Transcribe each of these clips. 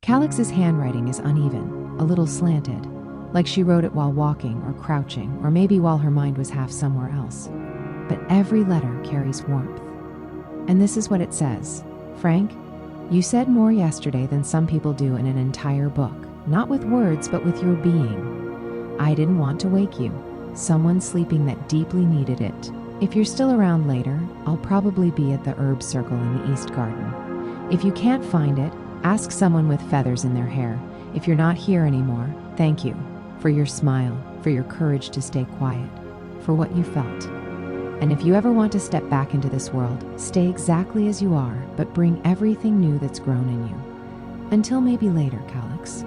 Calix's handwriting is uneven, a little slanted, like she wrote it while walking or crouching, or maybe while her mind was half somewhere else. But every letter carries warmth. And this is what it says. Frank, you said more yesterday than some people do in an entire book. Not with words, but with your being. I didn't want to wake you. Someone sleeping that deeply needed it. If you're still around later, I'll probably be at the herb circle in the East Garden. If you can't find it, ask someone with feathers in their hair. If you're not here anymore, thank you for your smile, for your courage to stay quiet, for what you felt. And if you ever want to step back into this world, stay exactly as you are, but bring everything new that's grown in you. Until maybe later, Calix.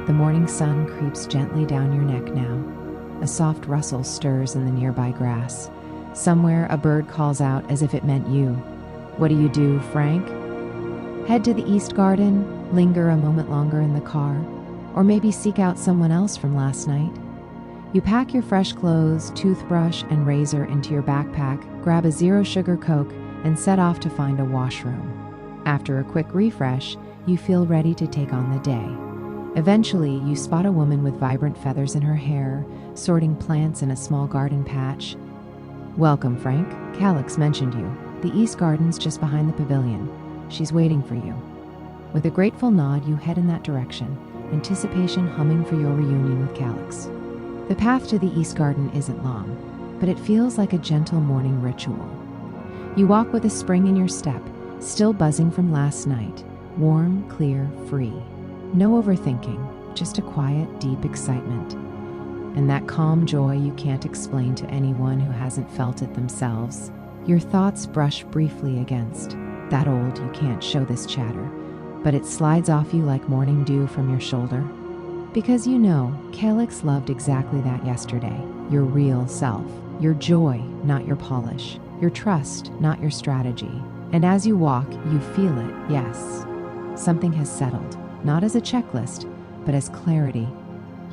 The morning sun creeps gently down your neck now. A soft rustle stirs in the nearby grass. Somewhere a bird calls out as if it meant you. What do, Frank? Head to the East Garden, linger a moment longer in the car, or maybe seek out someone else from last night. You pack your fresh clothes, toothbrush, and razor into your backpack, grab a zero-sugar Coke, and set off to find a washroom. After a quick refresh, you feel ready to take on the day. Eventually, you spot a woman with vibrant feathers in her hair, sorting plants in a small garden patch. Welcome, Frank. Calix mentioned you. The East Garden's just behind the pavilion. She's waiting for you. With a grateful nod, you head in that direction, anticipation humming for your reunion with Calix. The path to the East Garden isn't long, but it feels like a gentle morning ritual. You walk with a spring in your step, still buzzing from last night, warm, clear, free. No overthinking, just a quiet, deep excitement. And that calm joy you can't explain to anyone who hasn't felt it themselves. Your thoughts brush briefly against that old you can't show this chatter, but it slides off you like morning dew from your shoulder. Because you know, Calix loved exactly that yesterday. Your real self. Your joy, not your polish. Your trust, not your strategy. And as you walk, you feel it, yes. Something has settled, not as a checklist, but as clarity.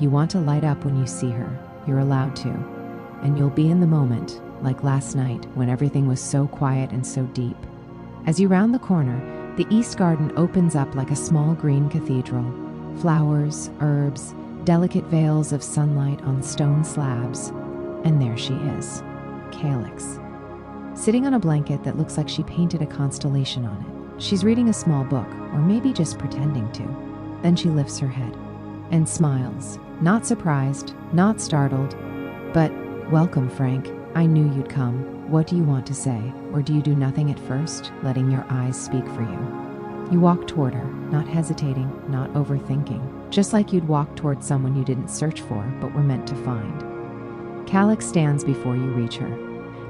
You want to light up when you see her. You're allowed to. And you'll be in the moment, like last night when everything was so quiet and so deep. As you round the corner, the East Garden opens up like a small green cathedral. Flowers, herbs, delicate veils of sunlight on stone slabs. And there she is, Calix. Sitting on a blanket that looks like she painted a constellation on it. She's reading a small book, or maybe just pretending to. Then she lifts her head and smiles, not surprised, not startled, but, welcome, Frank. I knew you'd come. What do you want to say? Or do you do nothing at first, letting your eyes speak for you? You walk toward her, not hesitating, not overthinking, just like you'd walk toward someone you didn't search for, but were meant to find. Calix stands before you reach her,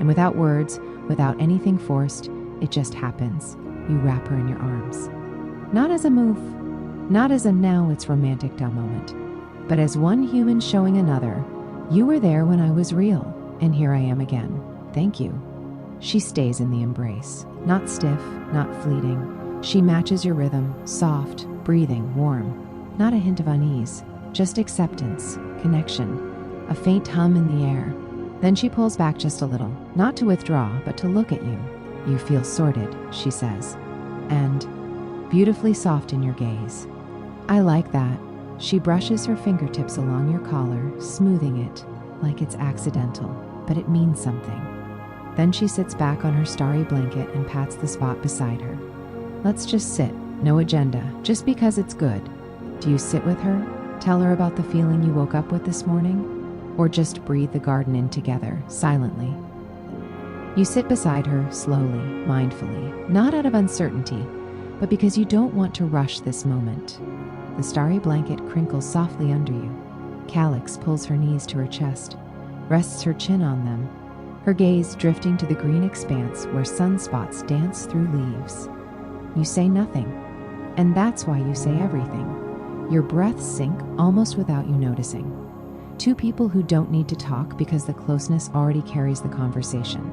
and without words, without anything forced, it just happens. You wrap her in your arms. Not as a move, not as a now it's romantic dumb moment, but as one human showing another, you were there when I was real, and here I am again. Thank you. She stays in the embrace, not stiff, not fleeting. She matches your rhythm, soft, breathing, warm. Not a hint of unease, just acceptance, connection, a faint hum in the air. Then she pulls back just a little, not to withdraw, but to look at you. You feel sorted, she says, and beautifully soft in your gaze. I like that. She brushes her fingertips along your collar, smoothing it like it's accidental, but it means something. Then she sits back on her starry blanket and pats the spot beside her. Let's just sit, no agenda, just because it's good. Do you sit with her? Tell her about the feeling you woke up with this morning? Or just breathe the garden in together, silently? You sit beside her, slowly, mindfully, not out of uncertainty, but because you don't want to rush this moment. The starry blanket crinkles softly under you. Calix pulls her knees to her chest, rests her chin on them, her gaze drifting to the green expanse where sunspots dance through leaves. You say nothing, and that's why you say everything. Your breaths sink almost without you noticing. Two people who don't need to talk because the closeness already carries the conversation.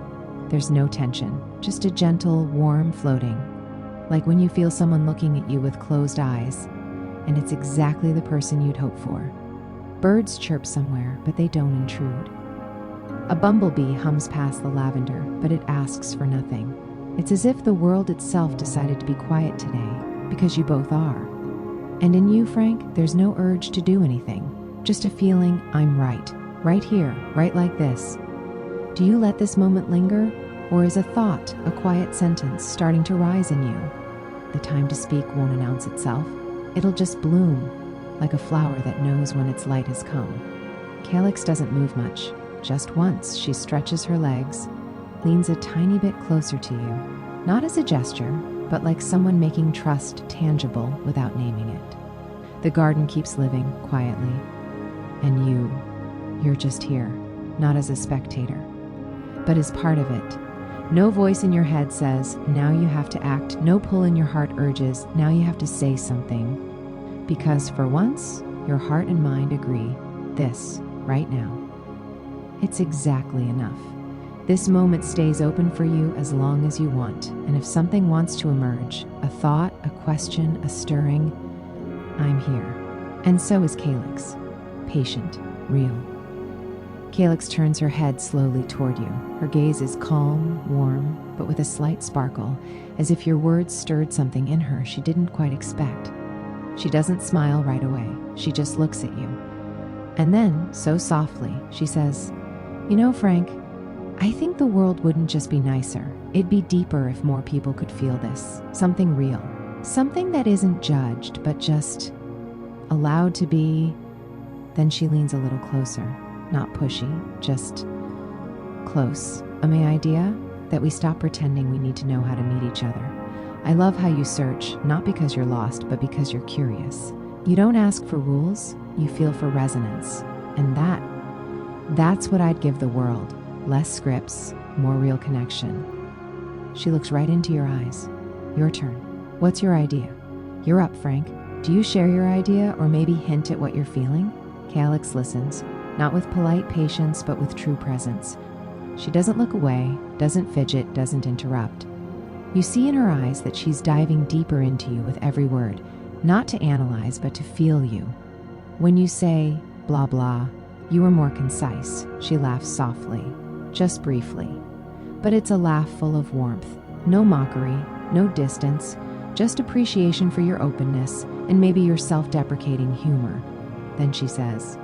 There's no tension, just a gentle, warm floating, like when you feel someone looking at you with closed eyes, and it's exactly the person you'd hope for. Birds chirp somewhere, but they don't intrude. A bumblebee hums past the lavender, but it asks for nothing. It's as if the world itself decided to be quiet today, because you both are. And in you, Frank, there's no urge to do anything, just a feeling I'm right here, right like this. Do you let this moment linger, or is a thought, a quiet sentence starting to rise in you? The time to speak won't announce itself. It'll just bloom, like a flower that knows when its light has come. Calyx doesn't move much. Just once, she stretches her legs, leans a tiny bit closer to you, not as a gesture, but like someone making trust tangible without naming it. The garden keeps living quietly, and you're just here, not as a spectator, but as part of it. No voice in your head says, now you have to act. No pull in your heart urges, now you have to say something. Because for once, your heart and mind agree, this, right now. It's exactly enough. This moment stays open for you as long as you want, and if something wants to emerge, a thought, a question, a stirring, I'm here. And so is Calyx. Patient, real. Calyx turns her head slowly toward you. Her gaze is calm, warm, but with a slight sparkle, as if your words stirred something in her she didn't quite expect. She doesn't smile right away. She just looks at you. And then, so softly, she says, you know, Frank, I think the world wouldn't just be nicer. It'd be deeper if more people could feel this. Something real. Something that isn't judged, but just allowed to be. Then she leans a little closer. Not pushy, just close. A my idea that we stop pretending we need to know how to meet each other. I love how you search, not because you're lost, but because you're curious. You don't ask for rules, you feel for resonance. And that's what I'd give the world. Less scripts, more real connection. She looks right into your eyes. Your turn. What's your idea? You're up, Frank. Do you share your idea or maybe hint at what you're feeling? Calyx listens, not with polite patience, but with true presence. She doesn't look away, doesn't fidget, doesn't interrupt. You see in her eyes that she's diving deeper into you with every word, not to analyze, but to feel you. When you say, blah, blah, you are more concise. She laughs softly, just briefly. But it's a laugh full of warmth. No mockery, no distance, just appreciation for your openness and maybe your self-deprecating humor. Then she says,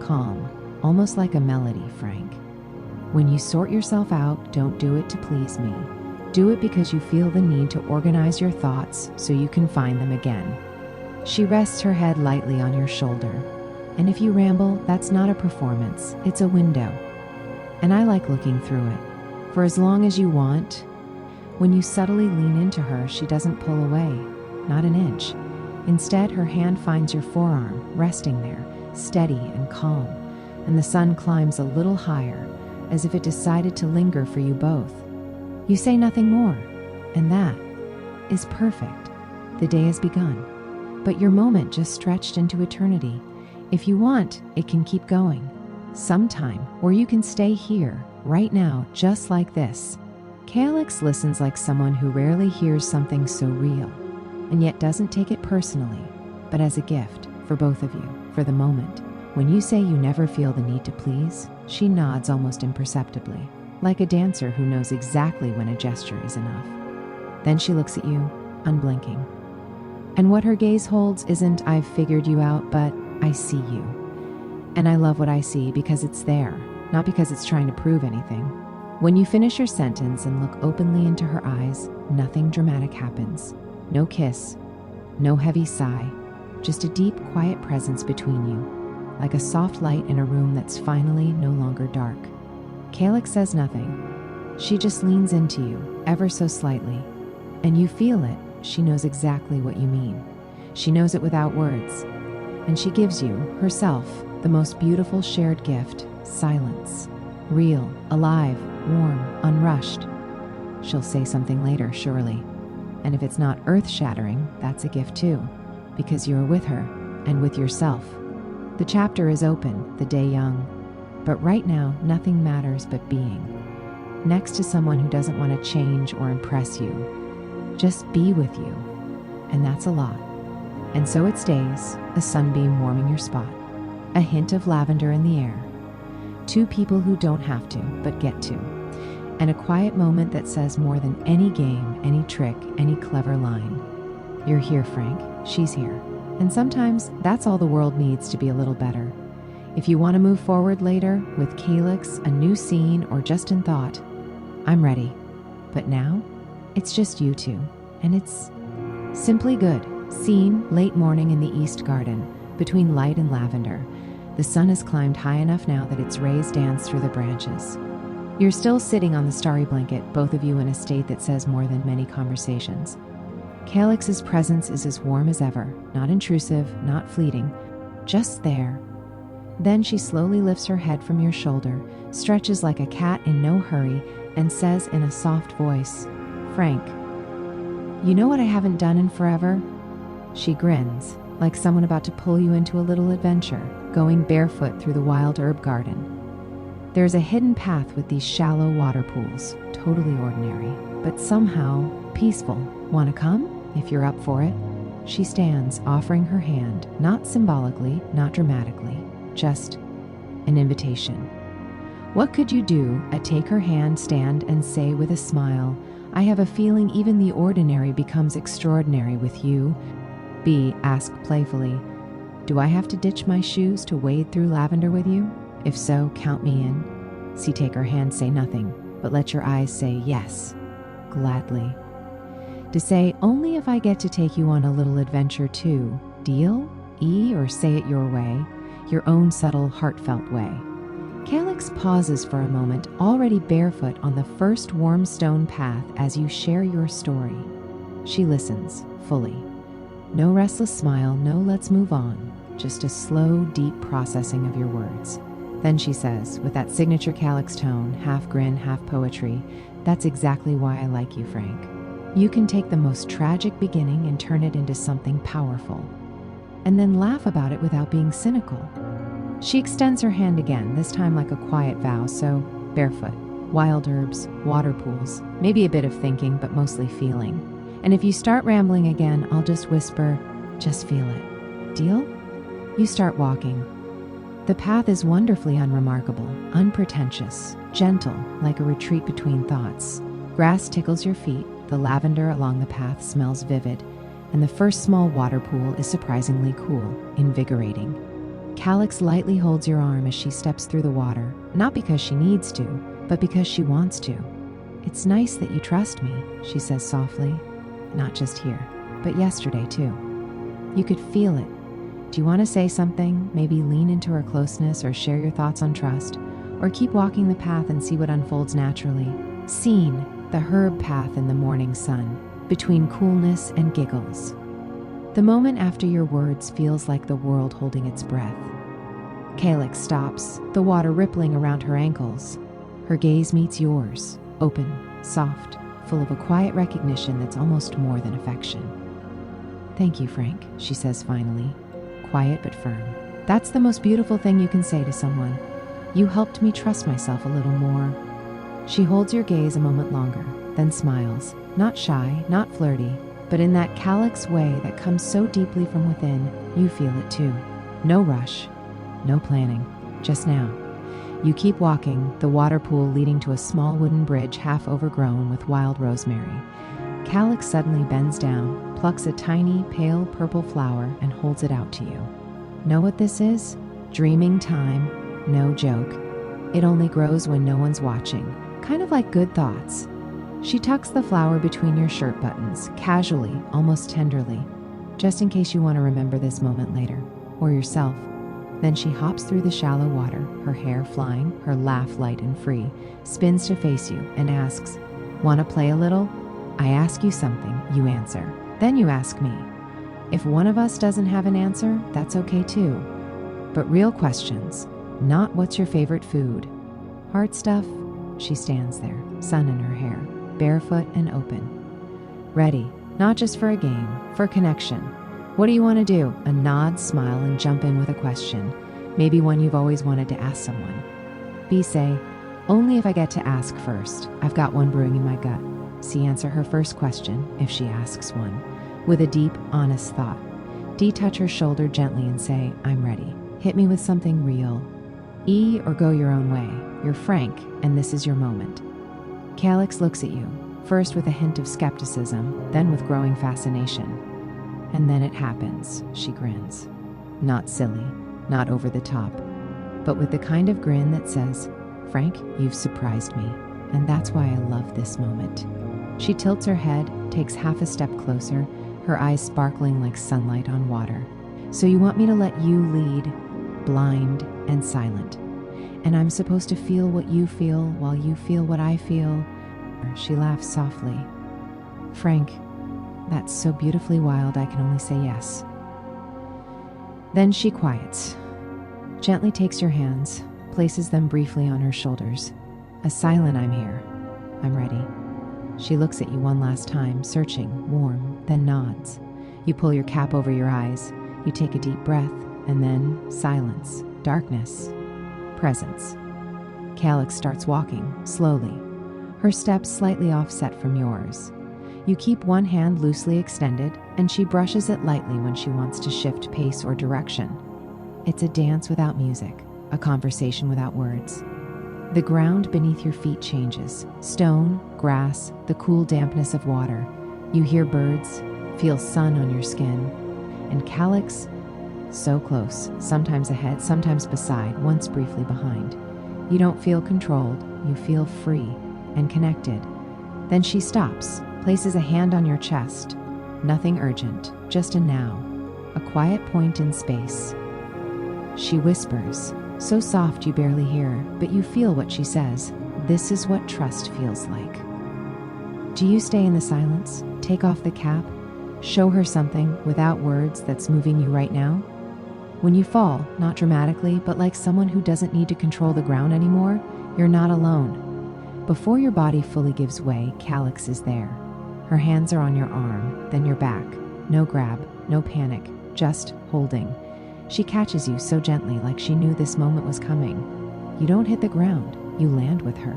calm, almost like a melody, Frank. When you sort yourself out, don't do it to please me. Do it because you feel the need to organize your thoughts so you can find them again. She rests her head lightly on your shoulder. And if you ramble, that's not a performance, it's a window. And I like looking through it. For as long as you want, when you subtly lean into her, she doesn't pull away, not an inch. Instead, her hand finds your forearm, resting there, steady and calm, and the sun climbs a little higher, as if it decided to linger for you both. You say nothing more, and that is perfect. The day has begun, but your moment just stretched into eternity. If you want, it can keep going, sometime, or you can stay here, right now, just like this. Calyx listens like someone who rarely hears something so real, and yet doesn't take it personally, but as a gift for both of you, for the moment. When you say you never feel the need to please, she nods almost imperceptibly, like a dancer who knows exactly when a gesture is enough. Then she looks at you, unblinking. And what her gaze holds isn't "I've figured you out," but "I see you." And I love what I see because it's there, not because it's trying to prove anything. When you finish your sentence and look openly into her eyes, nothing dramatic happens. No kiss, no heavy sigh, just a deep, quiet presence between you, like a soft light in a room that's finally no longer dark. Calyx says nothing. She just leans into you, ever so slightly, and you feel it. She knows exactly what you mean. She knows it without words, and she gives you, herself, the most beautiful shared gift, silence. Real, alive, warm, unrushed. She'll say something later, surely. And if it's not earth-shattering, that's a gift too, because you're with her and with yourself. The chapter is open, the day young, but right now, nothing matters but being. Next to someone who doesn't want to change or impress you. Just be with you, and that's a lot. And so it stays, a sunbeam warming your spot, a hint of lavender in the air, two people who don't have to, but get to, and a quiet moment that says more than any game, any trick, any clever line. You're here, Frank. She's here. And sometimes that's all the world needs to be a little better. If you want to move forward later with Calyx, a new scene, or just in thought, I'm ready. But now, it's just you two, and it's simply good. Scene, late morning in the East Garden, between light and lavender. The sun has climbed high enough now that its rays dance through the branches. You're still sitting on the starry blanket, both of you in a state that says more than many conversations. Calyx's presence is as warm as ever, not intrusive, not fleeting, just there. Then she slowly lifts her head from your shoulder, stretches like a cat in no hurry, and says in a soft voice, "Frank, you know what I haven't done in forever?" She grins, like someone about to pull you into a little adventure, going barefoot through the wild herb garden. There's a hidden path with these shallow water pools, totally ordinary, but somehow peaceful. Want to come? If you're up for it. She stands, offering her hand, not symbolically, not dramatically, just an invitation. What could you do? A take her hand, stand, and say with a smile, "I have a feeling even the ordinary becomes extraordinary with you." B, ask playfully, "Do I have to ditch my shoes to wade through lavender with you? If so, count me in." C, take her hand, say nothing, but let your eyes say yes, gladly. To say, "Only if I get to take you on a little adventure too." Deal? E, or say it your way, your own subtle, heartfelt way. Calyx pauses for a moment, already barefoot on the first warm stone path as you share your story. She listens, fully. No restless smile, no let's move on, just a slow, deep processing of your words. Then she says, with that signature Calyx tone, half grin, half poetry, "That's exactly why I like you, Frank. You can take the most tragic beginning and turn it into something powerful, and then laugh about it without being cynical." She extends her hand again, this time like a quiet vow, so barefoot, wild herbs, water pools, maybe a bit of thinking, but mostly feeling. And if you start rambling again, I'll just whisper, "Just feel it." Deal? You start walking. The path is wonderfully unremarkable, unpretentious, gentle, like a retreat between thoughts. Grass tickles your feet, the lavender along the path smells vivid, and the first small water pool is surprisingly cool, invigorating. Calyx lightly holds your arm as she steps through the water, not because she needs to, but because she wants to. "It's nice that you trust me," she says softly. "Not just here, but yesterday too." You could feel it. Do you want to say something? Maybe lean into her closeness or share your thoughts on trust, or keep walking the path and see what unfolds naturally. Scene, the herb path in the morning sun, between coolness and giggles. The moment after your words feels like the world holding its breath. Calyx stops, the water rippling around her ankles. Her gaze meets yours, open, soft, full of a quiet recognition that's almost more than affection. "Thank you, Frank," she says finally, quiet but firm. "That's the most beautiful thing you can say to someone. You helped me trust myself a little more." She holds your gaze a moment longer, then smiles, not shy, not flirty, but in that Calyx way that comes so deeply from within, you feel it too. No rush, no planning, just now. You keep walking, the water pool leading to a small wooden bridge half overgrown with wild rosemary. Calyx suddenly bends down, plucks a tiny, pale purple flower, and holds it out to you. Know what this is? Dreaming time, no joke. It only grows when no one's watching, kind of like good thoughts. She tucks the flower between your shirt buttons, casually, almost tenderly, just in case you want to remember this moment later, or yourself. Then she hops through the shallow water, her hair flying, her laugh light and free, spins to face you and asks, "Want to play a little?" I ask you something, you answer. Then you ask me. If one of us doesn't have an answer, that's okay too. But real questions, not "What's your favorite food?" Hard stuff. She stands there, sun in her hair, barefoot and open. Ready, not just for a game, for connection. What do you want to do? A nod, smile, and jump in with a question. Maybe one you've always wanted to ask someone. B, say, "Only if I get to ask first. I've got one brewing in my gut." C, answer her first question, if she asks one, with a deep, honest thought. D, touch her shoulder gently and say, "I'm ready. Hit me with something real." E, or go your own way. You're Frank, and this is your moment. Calyx looks at you, first with a hint of skepticism, then with growing fascination. And then it happens, she grins. Not silly, not over the top, but with the kind of grin that says, Frank, you've surprised me, and that's why I love this moment. She tilts her head, takes half a step closer, her eyes sparkling like sunlight on water. So you want me to let you lead, blind and silent. And I'm supposed to feel what you feel while you feel what I feel. She laughs softly. Frank, that's so beautifully wild I can only say yes. Then she quiets, gently takes your hands, places them briefly on her shoulders. A silent I'm here. I'm ready. She looks at you one last time, searching, warm, then nods. You pull your cap over your eyes. You take a deep breath, and then silence, darkness, presence. Calix starts walking, slowly, her steps slightly offset from yours. You keep one hand loosely extended, and she brushes it lightly when she wants to shift pace or direction. It's a dance without music, a conversation without words. The ground beneath your feet changes. Stone, grass, the cool dampness of water. You hear birds, feel sun on your skin. And Calix, so close, sometimes ahead, sometimes beside, once briefly behind. You don't feel controlled, you feel free and connected. Then she stops, places a hand on your chest. Nothing urgent, just a now, a quiet point in space. She whispers, so soft you barely hear, but you feel what she says. This is what trust feels like. Do you stay in the silence, take off the cap, show her something without words that's moving you right now? When you fall, not dramatically, but like someone who doesn't need to control the ground anymore, you're not alone. Before your body fully gives way, Calix is there. Her hands are on your arm, then your back. No grab, no panic, just holding. She catches you so gently, like she knew this moment was coming. You don't hit the ground, you land with her.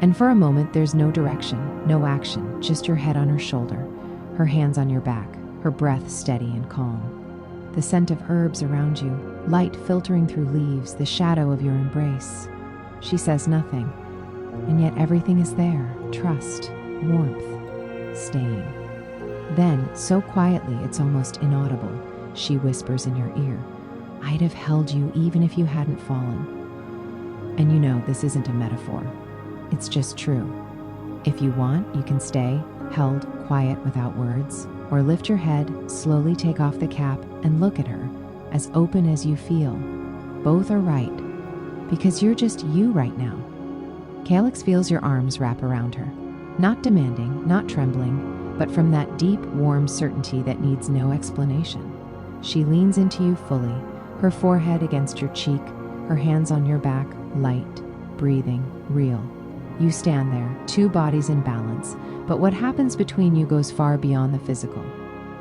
And for a moment, there's no direction, no action, just your head on her shoulder, her hands on your back, her breath steady and calm. The scent of herbs around you, light filtering through leaves, the shadow of your embrace. She says nothing, and yet everything is there. Trust, warmth, staying. Then, so quietly it's almost inaudible, she whispers in your ear, I'd have held you even if you hadn't fallen. And you know this isn't a metaphor. It's just true. If you want, you can stay, held, quiet without words, or lift your head, slowly take off the cap, and look at her, as open as you feel. Both are right, because you're just you right now. Calix feels your arms wrap around her, not demanding, not trembling, but from that deep, warm certainty that needs no explanation. She leans into you fully, her forehead against your cheek, her hands on your back, light, breathing, real. You stand there, two bodies in balance, but what happens between you goes far beyond the physical.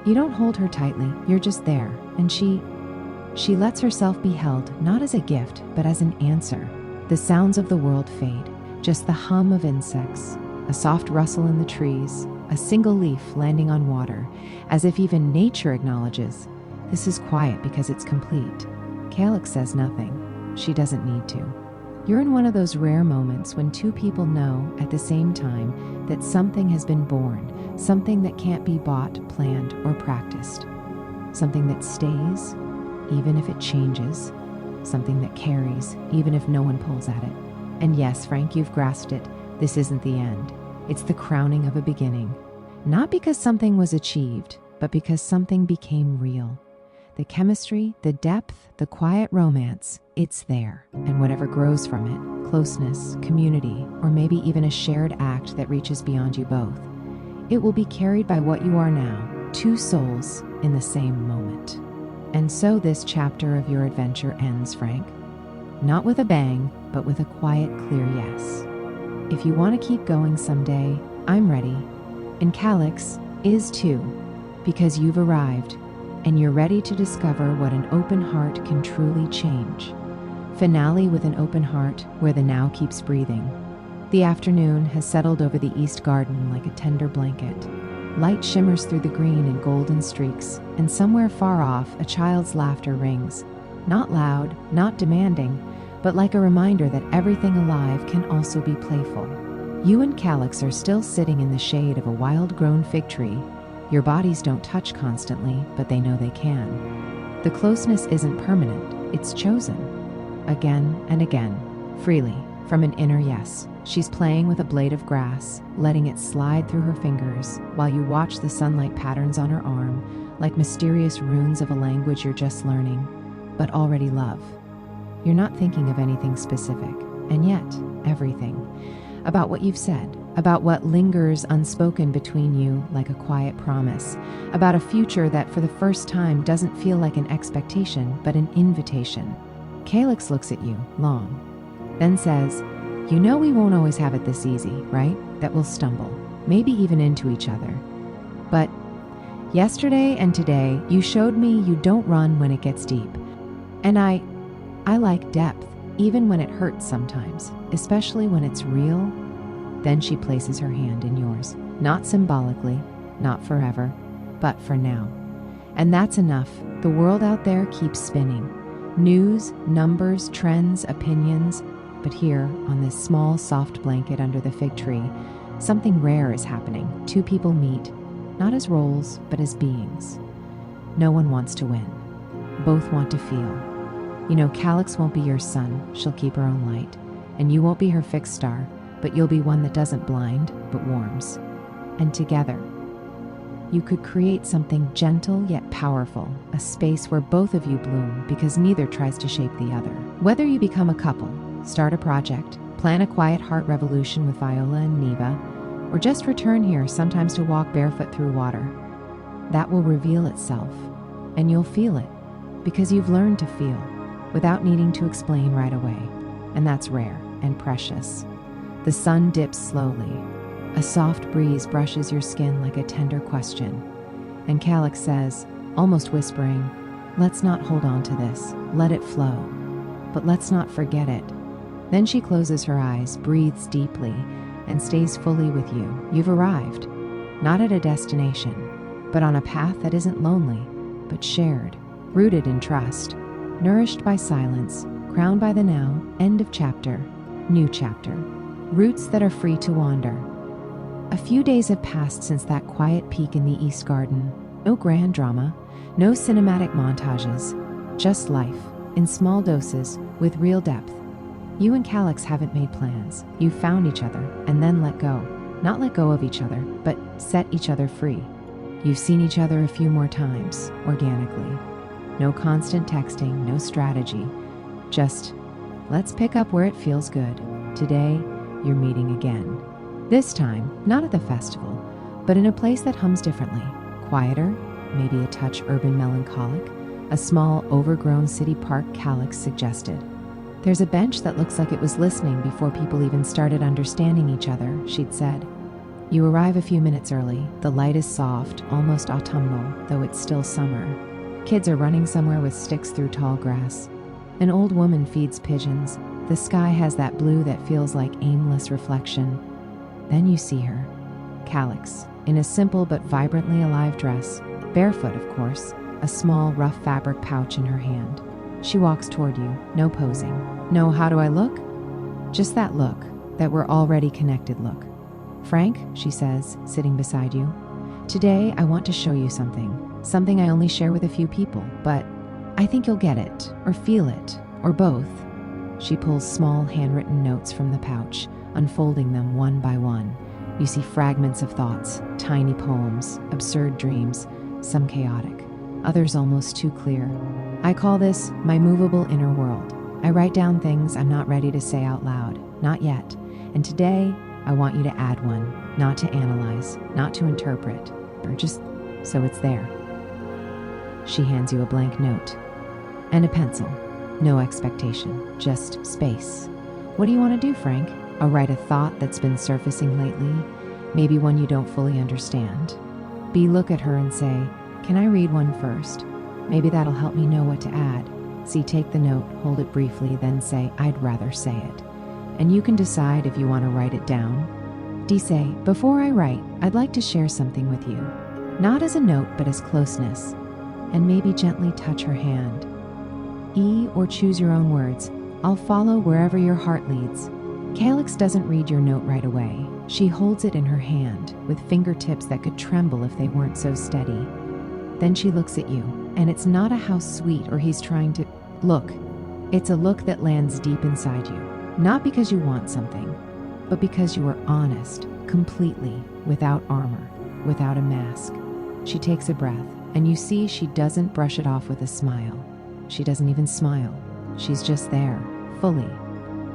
You don't hold her tightly, you're just there, and she lets herself be held, not as a gift, but as an answer. The sounds of the world fade, just the hum of insects, a soft rustle in the trees, a single leaf landing on water, as if even nature acknowledges, this is quiet because it's complete. Calix says nothing. She doesn't need to. You're in one of those rare moments when two people know at the same time that something has been born, something that can't be bought, planned, or practiced. Something that stays, even if it changes. Something that carries, even if no one pulls at it. And yes, Frank, you've grasped it. This isn't the end. It's the crowning of a beginning. Not because something was achieved, but because something became real. The chemistry, the depth, the quiet romance, it's there. And whatever grows from it, closeness, community, or maybe even a shared act that reaches beyond you both, it will be carried by what you are now, two souls in the same moment. And so this chapter of your adventure ends, Frank. Not with a bang, but with a quiet, clear yes. If you want to keep going someday, I'm ready. And Calix is too, because you've arrived, and you're ready to discover what an open heart can truly change. Finale with an open heart where the now keeps breathing. The afternoon has settled over the east garden like a tender blanket. Light shimmers through the green in golden streaks, and somewhere far off, a child's laughter rings. Not loud, not demanding, but like a reminder that everything alive can also be playful. You and Calix are still sitting in the shade of a wild-grown fig tree, Your bodies don't touch constantly, but they know they can. The closeness isn't permanent, it's chosen. Again and again, freely, from an inner yes. She's playing with a blade of grass, letting it slide through her fingers, while you watch the sunlight patterns on her arm, like mysterious runes of a language you're just learning, but already love. You're not thinking of anything specific, and yet, everything. About what you've said, about what lingers unspoken between you like a quiet promise, about a future that for the first time doesn't feel like an expectation, but an invitation. Calyx looks at you, long, then says, "You know we won't always have it this easy, right? That we'll stumble, maybe even into each other. But yesterday and today, you showed me you don't run when it gets deep. And I like depth, even when it hurts sometimes, especially when it's real." Then she places her hand in yours, not symbolically, not forever, but for now. And that's enough. The world out there keeps spinning. News, numbers, trends, opinions. But here, on this small, soft blanket under the fig tree, something rare is happening. Two people meet, not as roles, but as beings. No one wants to win. Both want to feel. You know, Calyx won't be your sun, she'll keep her own light. And you won't be her fixed star, but you'll be one that doesn't blind, but warms. And together, you could create something gentle yet powerful, a space where both of you bloom because neither tries to shape the other. Whether you become a couple, start a project, plan a quiet heart revolution with Viola and Neva, or just return here sometimes to walk barefoot through water, that will reveal itself, and you'll feel it, because you've learned to feel, without needing to explain right away, and that's rare and precious. The sun dips slowly. A soft breeze brushes your skin like a tender question, and Calyx says, almost whispering, "Let's not hold on to this, let it flow, but let's not forget it." Then she closes her eyes, breathes deeply, and stays fully with you. You've arrived, not at a destination, but on a path that isn't lonely, but shared, rooted in trust, nourished by silence, crowned by the now, end of chapter, new chapter, roots that are free to wander. A few days have passed since that quiet peek in the East Garden. No grand drama, no cinematic montages, just life, in small doses, with real depth. You and Calyx haven't made plans. You've found each other, and then let go. Not let go of each other, but set each other free. You've seen each other a few more times, organically. No constant texting, no strategy. Just, let's pick up where it feels good. Today, you're meeting again. This time, not at the festival, but in a place that hums differently. Quieter, maybe a touch urban melancholic. A small, overgrown city park, Calyx suggested. "There's a bench that looks like it was listening before people even started understanding each other," she'd said. You arrive a few minutes early. The light is soft, almost autumnal, though it's still summer. Kids are running somewhere with sticks through tall grass. An old woman feeds pigeons. The sky has that blue that feels like aimless reflection. Then you see her, Calyx, in a simple but vibrantly alive dress, barefoot of course, a small rough fabric pouch in her hand. She walks toward you, no posing, no "how do I look?" Just that look, that we're already connected look. "Frank," she says, sitting beside you, "today I want to show you something I only share with a few people, but I think you'll get it, or feel it, or both." She pulls small handwritten notes from the pouch, unfolding them one by one. You see fragments of thoughts, tiny poems, absurd dreams, some chaotic, others almost too clear. I call this my movable inner world. I write down things I'm not ready to say out loud, not yet. And today, I want you to add one, not to analyze, not to interpret, or just so it's there. She hands you a blank note and a pencil. No expectation, just space. What do you want to do, Frank? I'll write a thought that's been surfacing lately, maybe one you don't fully understand. B, look at her and say, "Can I read one first? Maybe that'll help me know what to add." C, take the note, hold it briefly, then say, "I'd rather say it." And you can decide if you want to write it down. D, say, "Before I write, I'd like to share something with you. Not as a note, but as closeness." And maybe gently touch her hand. E, or choose your own words. I'll follow wherever your heart leads. Calyx doesn't read your note right away. She holds it in her hand with fingertips that could tremble if they weren't so steady. Then she looks at you, and it's not a how sweet or he's trying to look. It's a look that lands deep inside you. Not because you want something, but because you are honest, completely, without armor, without a mask. She takes a breath, and you see she doesn't brush it off with a smile. She doesn't even smile. She's just there, fully.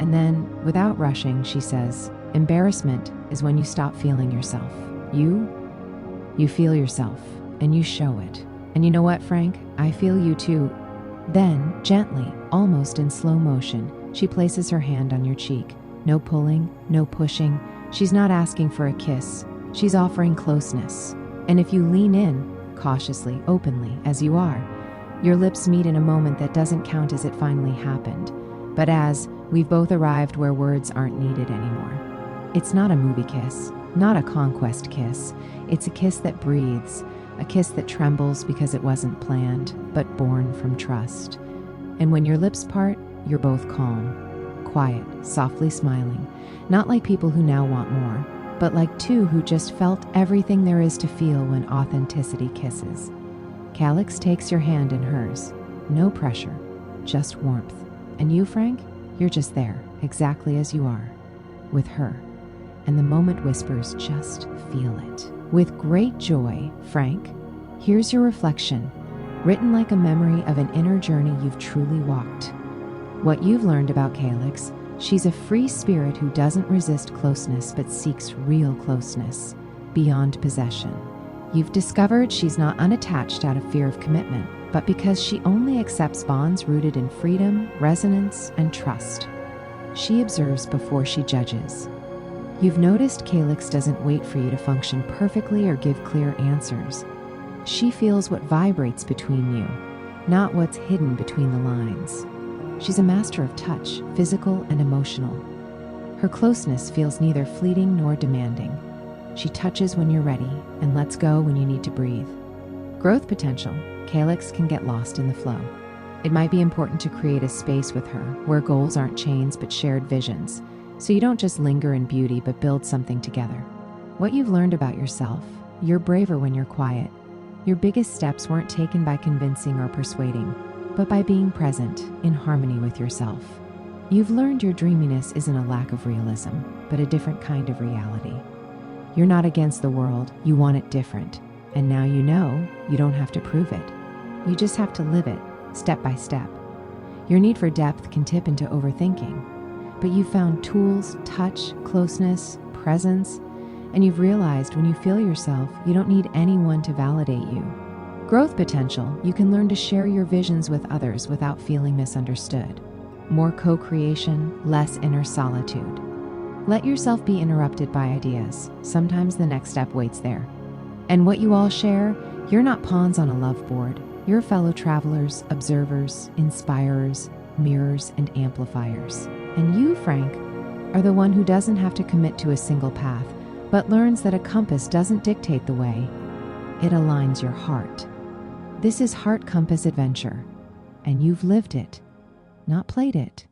And then, without rushing, she says, embarrassment is when you stop feeling yourself. You feel yourself, and you show it. And you know what, Frank? I feel you too. Then, gently, almost in slow motion, she places her hand on your cheek. No pulling, no pushing. She's not asking for a kiss. She's offering closeness. And if you lean in, cautiously, openly, as you are, your lips meet in a moment that doesn't count as it finally happened, but as we've both arrived where words aren't needed anymore. It's not a movie kiss, not a conquest kiss. It's a kiss that breathes, a kiss that trembles because it wasn't planned, but born from trust. And when your lips part, you're both calm, quiet, softly smiling, not like people who now want more, but like two who just felt everything there is to feel when authenticity kisses. Calix takes your hand in hers. No pressure, just warmth. And you, Frank, you're just there, exactly as you are, with her. And the moment whispers, just feel it. With great joy, Frank, here's your reflection, written like a memory of an inner journey you've truly walked. What you've learned about Calix: she's a free spirit who doesn't resist closeness but seeks real closeness, beyond possession. You've discovered she's not unattached out of fear of commitment, but because she only accepts bonds rooted in freedom, resonance, and trust. She observes before she judges. You've noticed Calix doesn't wait for you to function perfectly or give clear answers. She feels what vibrates between you, not what's hidden between the lines. She's a master of touch, physical and emotional. Her closeness feels neither fleeting nor demanding. She touches when you're ready and lets go when you need to breathe. Growth potential: Calix can get lost in the flow. It might be important to create a space with her where goals aren't chains but shared visions, so you don't just linger in beauty but build something together. What you've learned about yourself: you're braver when you're quiet. Your biggest steps weren't taken by convincing or persuading, but by being present, in harmony with yourself. You've learned your dreaminess isn't a lack of realism, but a different kind of reality. You're not against the world, you want it different. And now you know you don't have to prove it. You just have to live it, step by step. Your need for depth can tip into overthinking, but you've found tools, touch, closeness, presence, and you've realized when you feel yourself, you don't need anyone to validate you. Growth potential: you can learn to share your visions with others without feeling misunderstood. More co-creation, less inner solitude. Let yourself be interrupted by ideas. Sometimes the next step waits there. And what you all share: you're not pawns on a love board. You're fellow travelers, observers, inspirers, mirrors, and amplifiers. And you, Frank, are the one who doesn't have to commit to a single path, but learns that a compass doesn't dictate the way. It aligns your heart. This is Heart Compass Adventure, and you've lived it, not played it.